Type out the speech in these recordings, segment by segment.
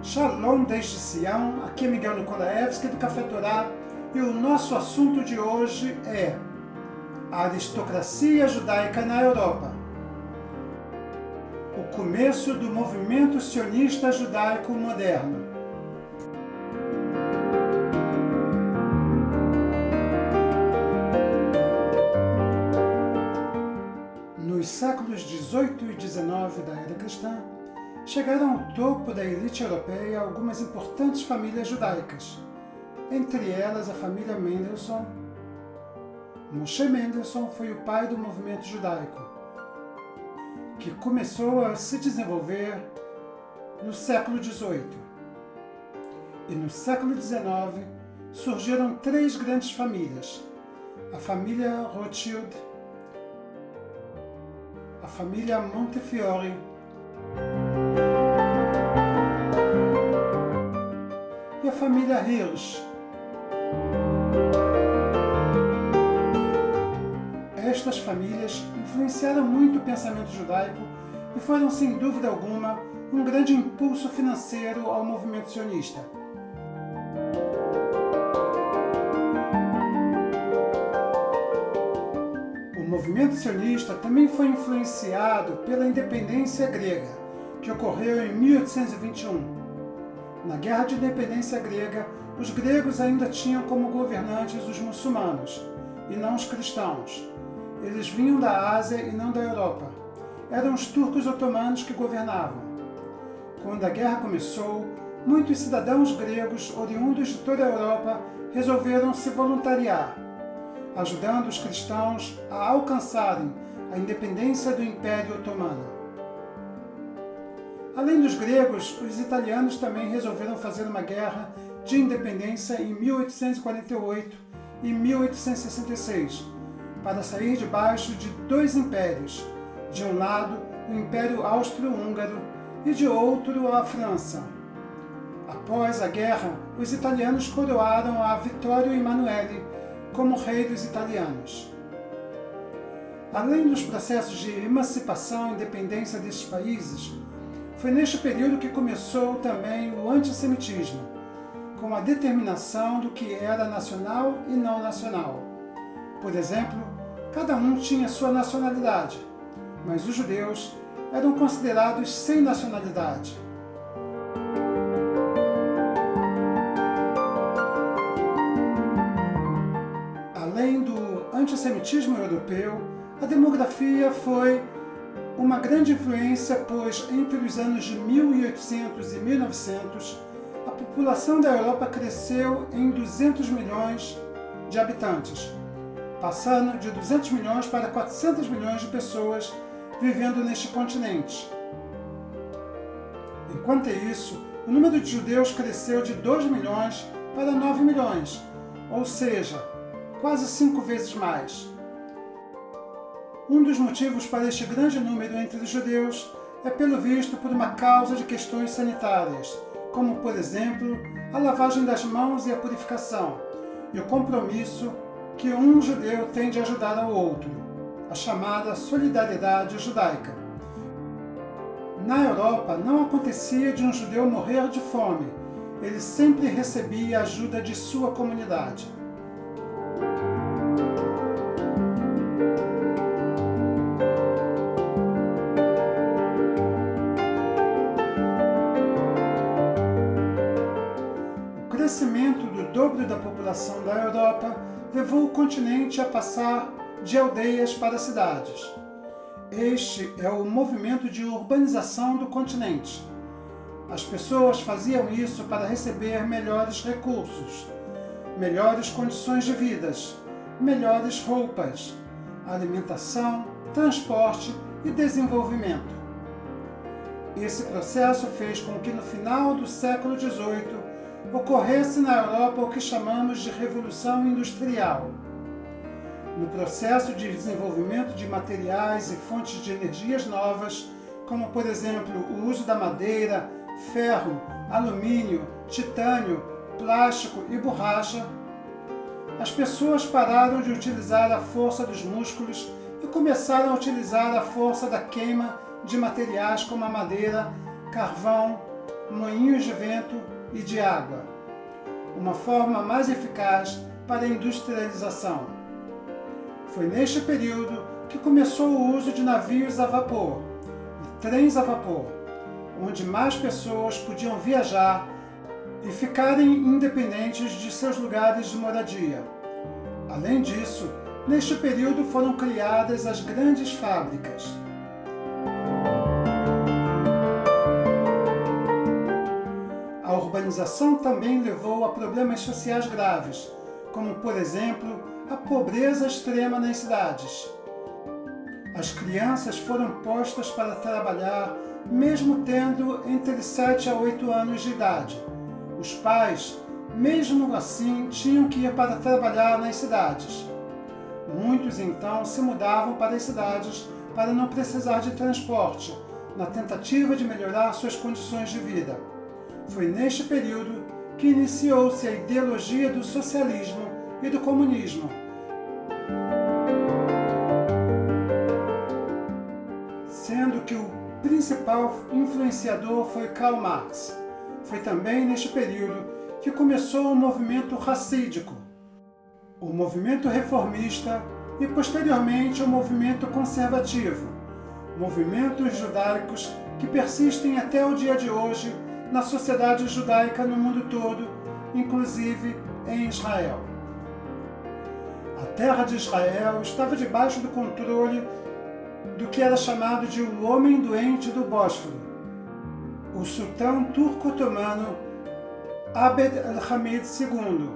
Shalom desde Sião, aqui é Miguel Nikolaevski do Café Torá e o nosso assunto de hoje é a aristocracia judaica na Europa. O começo do movimento sionista judaico moderno. Nos séculos 18 e 19 da era cristã, chegaram ao topo da elite europeia algumas importantes famílias judaicas, entre elas a família Mendelssohn. Moshe Mendelssohn foi o pai do movimento judaico, que começou a se desenvolver no século XVIII. E no século XIX surgiram três grandes famílias: a família Rothschild, a família Montefiore e a família Hirsch. Estas famílias influenciaram muito o pensamento judaico e foram, sem dúvida alguma, um grande impulso financeiro ao movimento sionista. O movimento sionista também foi influenciado pela independência grega, que ocorreu em 1821. Na Guerra de Independência grega, os gregos ainda tinham como governantes os muçulmanos, e não os cristãos. Eles vinham da Ásia e não da Europa. Eram os turcos otomanos que governavam. Quando a guerra começou, muitos cidadãos gregos, oriundos de toda a Europa, resolveram se voluntariar, ajudando os cristãos a alcançarem a independência do Império Otomano. Além dos gregos, os italianos também resolveram fazer uma guerra de independência em 1848 e 1866, para sair debaixo de dois impérios, de um lado o Império Austro-Húngaro e de outro a França. Após a guerra, os italianos coroaram a Vittorio Emanuele como rei dos italianos. Além dos processos de emancipação e independência desses países, foi neste período que começou também o antissemitismo, com a determinação do que era nacional e não nacional. Por exemplo, cada um tinha sua nacionalidade, mas os judeus eram considerados sem nacionalidade. Além do antissemitismo europeu, a demografia foi uma grande influência, pois entre os anos de 1800 e 1900, a população da Europa cresceu em 200 milhões de habitantes, passando de 200 milhões para 400 milhões de pessoas vivendo neste continente. Enquanto isso, o número de judeus cresceu de 2 milhões para 9 milhões, ou seja, quase 5 vezes mais. Um dos motivos para este grande número entre os judeus é, pelo visto, por uma causa de questões sanitárias, como, por exemplo, a lavagem das mãos e a purificação, e o compromisso que um judeu tem de ajudar ao outro, a chamada solidariedade judaica. Na Europa, não acontecia de um judeu morrer de fome, ele sempre recebia a ajuda de sua comunidade. O crescimento do dobro da população da Europa levou o continente a passar de aldeias para cidades. Este é o movimento de urbanização do continente. As pessoas faziam isso para receber melhores recursos, melhores condições de vida, melhores roupas, alimentação, transporte e desenvolvimento. Esse processo fez com que no final do século XVIII ocorresse na Europa o que chamamos de Revolução Industrial. No processo de desenvolvimento de materiais e fontes de energias novas, como por exemplo o uso da madeira, ferro, alumínio, titânio, plástico e borracha, as pessoas pararam de utilizar a força dos músculos e começaram a utilizar a força da queima de materiais como a madeira, carvão, moinhos de vento e de água, uma forma mais eficaz para a industrialização. Foi neste período que começou o uso de navios a vapor e trens a vapor, onde mais pessoas podiam viajar e ficarem independentes de seus lugares de moradia. Além disso, neste período foram criadas as grandes fábricas. A urbanização também levou a problemas sociais graves, como, por exemplo, a pobreza extrema nas cidades. As crianças foram postas para trabalhar, mesmo tendo entre 7 a 8 anos de idade. Os pais, mesmo assim, tinham que ir para trabalhar nas cidades. Muitos, então, se mudavam para as cidades para não precisar de transporte, na tentativa de melhorar suas condições de vida. Foi neste período que iniciou-se a ideologia do socialismo e do comunismo. Sendo que o principal influenciador foi Karl Marx. Foi também neste período que começou o movimento racídico, o movimento reformista e, posteriormente, o movimento conservativo, movimentos judaicos que persistem até o dia de hoje na sociedade judaica no mundo todo, inclusive em Israel. A terra de Israel estava debaixo do controle do que era chamado de o homem doente do Bósforo, o sultão turco-otomano Abd al-Hamid II,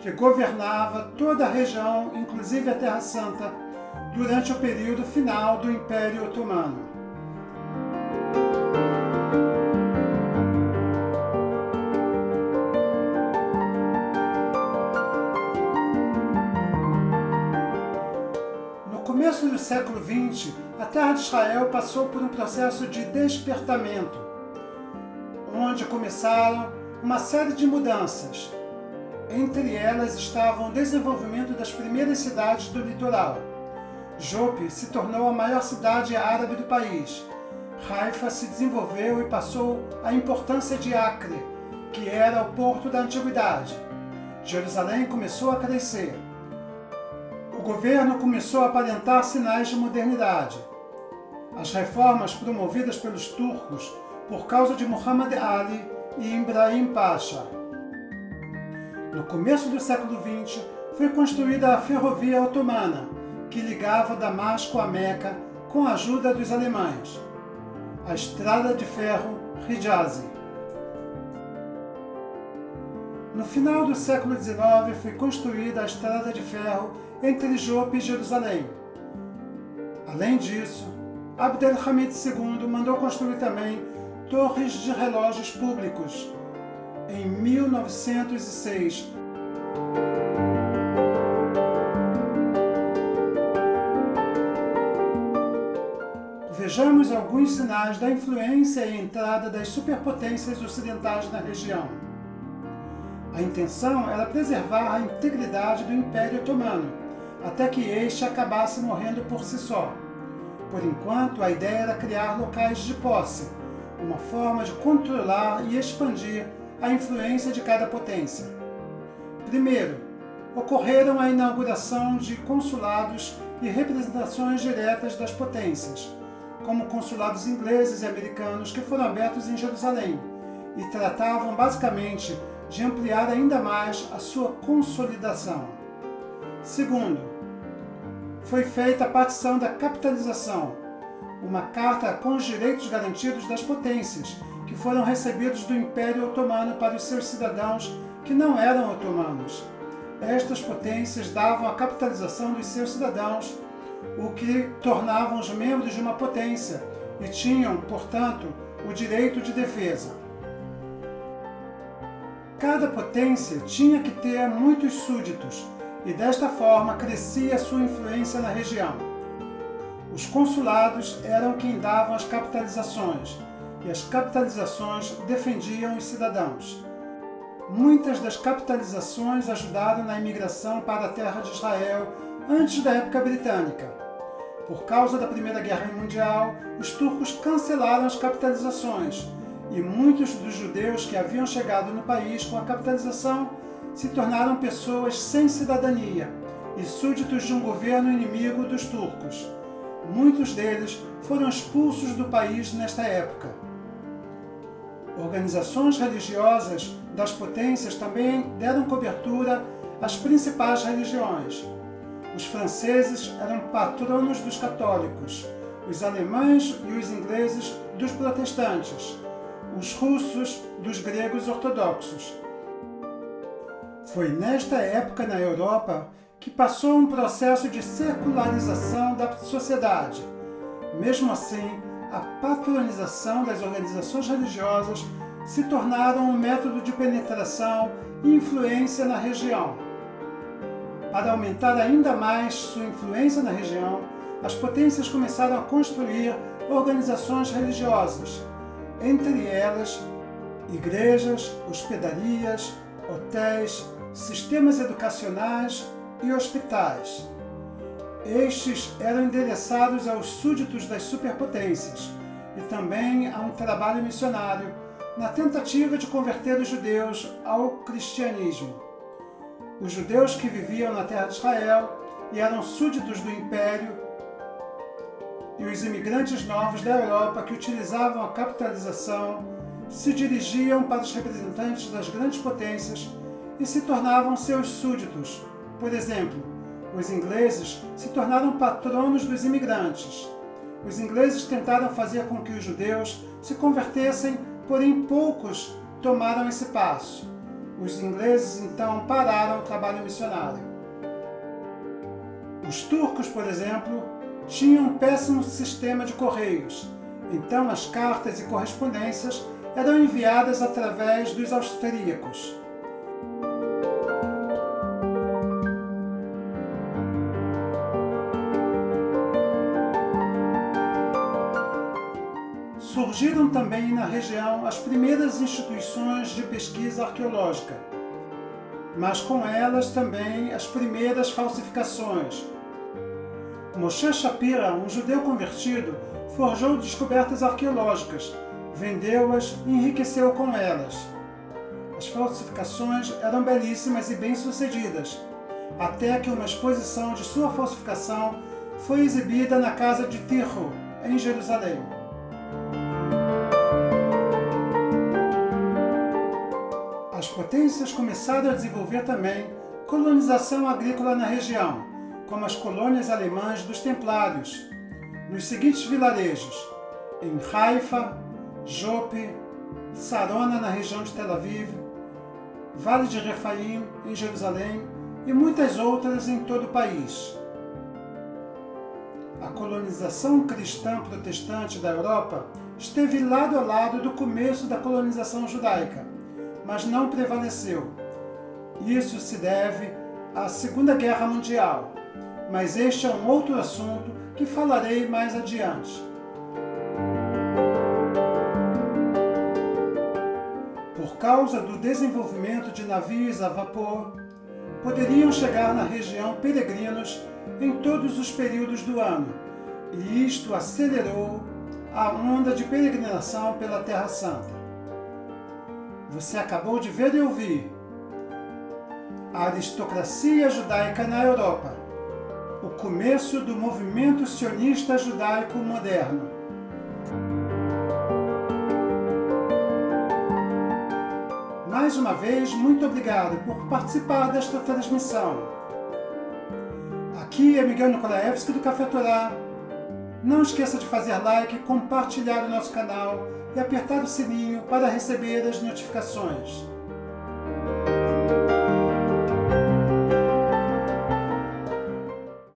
que governava toda a região, inclusive a Terra Santa, durante o período final do Império Otomano. No começo do século XX, a Terra de Israel passou por um processo de despertamento, onde começaram uma série de mudanças. Entre elas estavam o desenvolvimento das primeiras cidades do litoral. Jope se tornou a maior cidade árabe do país. Haifa se desenvolveu e passou a importância de Acre, que era o porto da antiguidade. Jerusalém começou a crescer. O governo começou a aparentar sinais de modernidade. As reformas promovidas pelos turcos por causa de Muhammad Ali e Ibrahim Pasha. No começo do século XX, foi construída a ferrovia otomana, que ligava Damasco a Meca com a ajuda dos alemães. A Estrada de Ferro Hijazi. No final do século XIX, foi construída a Estrada de Ferro entre Jope e Jerusalém. Além disso, Abd al-Hamid II mandou construir também torres de relógios públicos. Em 1906, vejamos alguns sinais da influência e entrada das superpotências ocidentais na região. A intenção era preservar a integridade do Império Otomano, até que este acabasse morrendo por si só. Por enquanto, a ideia era criar locais de posse, uma forma de controlar e expandir a influência de cada potência. Primeiro, ocorreram a inauguração de consulados e representações diretas das potências, como consulados ingleses e americanos que foram abertos em Jerusalém e tratavam basicamente de ampliar ainda mais a sua consolidação. Segundo, foi feita a partição da capitalização, uma carta com os direitos garantidos das potências, que foram recebidos do Império Otomano para os seus cidadãos que não eram otomanos. Estas potências davam a capitalização dos seus cidadãos, o que tornavam os membros de uma potência e tinham, portanto, o direito de defesa. Cada potência tinha que ter muitos súditos e desta forma crescia sua influência na região. Os consulados eram quem davam as capitalizações e as capitalizações defendiam os cidadãos. Muitas das capitalizações ajudaram na imigração para a terra de Israel antes da época britânica. Por causa da Primeira Guerra Mundial, os turcos cancelaram as capitalizações e muitos dos judeus que haviam chegado no país com a capitalização se tornaram pessoas sem cidadania e súditos de um governo inimigo dos turcos. Muitos deles foram expulsos do país nesta época. Organizações religiosas das potências também deram cobertura às principais religiões. Os franceses eram patronos dos católicos, os alemães e os ingleses dos protestantes, os russos dos gregos ortodoxos. Foi nesta época na Europa que passou um processo de secularização da sociedade. Mesmo assim, a patronização das organizações religiosas se tornaram um método de penetração e influência na região. Para aumentar ainda mais sua influência na região, as potências começaram a construir organizações religiosas, entre elas igrejas, hospedarias, hotéis, sistemas educacionais e hospitais. Estes eram endereçados aos súditos das superpotências e também a um trabalho missionário na tentativa de converter os judeus ao cristianismo. Os judeus que viviam na terra de Israel e eram súditos do Império e os imigrantes novos da Europa que utilizavam a capitalização se dirigiam para os representantes das grandes potências e se tornavam seus súditos. Por exemplo, os ingleses se tornaram patronos dos imigrantes. Os ingleses tentaram fazer com que os judeus se convertessem, porém poucos tomaram esse passo. Os ingleses então pararam o trabalho missionário. Os turcos, por exemplo, tinham um péssimo sistema de correios, então as cartas e correspondências eram enviadas através dos austríacos. Surgiram também na região as primeiras instituições de pesquisa arqueológica, mas com elas também as primeiras falsificações. Moshe Shapira, um judeu convertido, forjou descobertas arqueológicas, vendeu-as e enriqueceu com elas. As falsificações eram belíssimas e bem-sucedidas, até que uma exposição de sua falsificação foi exibida na casa de Tirro, em Jerusalém. As potências começaram a desenvolver também colonização agrícola na região, como as colônias alemãs dos Templários, nos seguintes vilarejos: em Haifa, Jope, Sarona na região de Tel Aviv, Vale de Refaim em Jerusalém e muitas outras em todo o país. A colonização cristã protestante da Europa esteve lado a lado do começo da colonização judaica, mas não prevaleceu. Isso se deve à Segunda Guerra Mundial, mas este é um outro assunto que falarei mais adiante. Por causa do desenvolvimento de navios a vapor, poderiam chegar na região peregrinos em todos os períodos do ano, e isto acelerou a onda de peregrinação pela Terra Santa. Você acabou de ver e ouvir a aristocracia judaica na Europa, o começo do movimento sionista judaico moderno. Mais uma vez, muito obrigado por participar desta transmissão. Aqui é Miguel Nikolaevski do Café Torá. Não esqueça de fazer like, compartilhar o nosso canal e apertar o sininho para receber as notificações.